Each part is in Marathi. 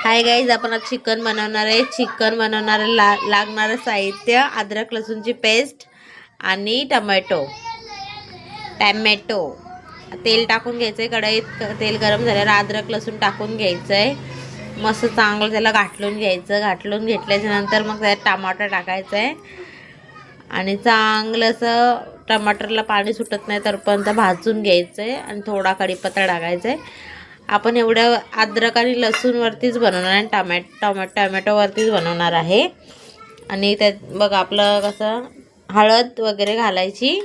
हाय गाईज, आपण आज चिकन बनवणार आहे. चिकन बनवणार लागणारं साहित्य: अद्रक लसूणची पेस्ट आणि टमॅटो. तेल टाकून घ्यायचं आहे. कढईत तेल गरम झाल्यावर अद्रक लसूण टाकून घ्यायचं आहे. मस्त चांगलं त्याला घाटलून घ्यायचं. घाटलून घेतल्याच्या नंतर मग त्यात टमाटर टाकायचं आहे आणि चांगलं असं टमाटरला पाणी सुटत नाही तोपर्यंत भाजून घ्यायचं आहे आणि थोडा कढीपत्ता टाकायचा आहे. आपण एवढं अद्रक आणि लसूणवरतीच बनवणार आहे, टमॅटोवरतीच बनवणार आहे. आणि त्यात बघा आपलं कसं हळद वगैरे घालायची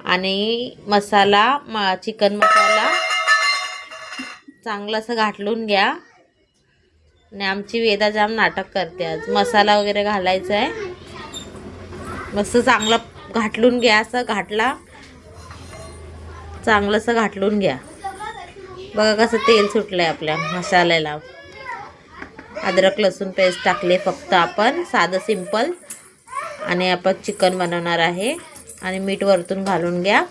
आणि मसाला चिकन मसाला चांगलं असं घाटलून घ्या. आणि आमची वेदा जाम नाटक करते आज. मसाला वगैरे घालायचा आहे, मस्त चांगलं घाटलून घ्या. असं चांगलं असं घाटलून घ्या. बघा कसं तेल सुटलं आहे आपल्या मसाल्याला. अद्रक लसूण पेस्ट टाकले फक्त आपण, साधं सिंपल. आणि आपण चिकन बनवणार आहे आणि मीठ वरतून घालून घ्या.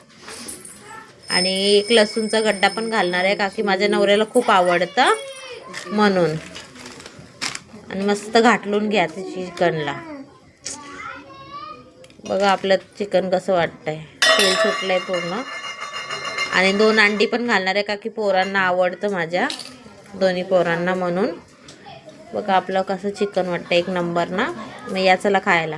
आणि एक लसूणचा गड्डा पण घालणार आहे, का की माझ्या नवऱ्याला खूप आवडतं म्हणून. आणि मस्त घाटलून घ्या ते चिकनला. बघा आपलं चिकन कसं वाटतंय, तेल सुटलंय पूर्ण. आणि 2 अंडी पण घालणार आहे, का की पोरांना आवडतं, माझ्या दोन्ही पोरांना म्हणून. बघा आपलं कसं चिकन वाटतं, एक नंबर ना. मग या चला खायला.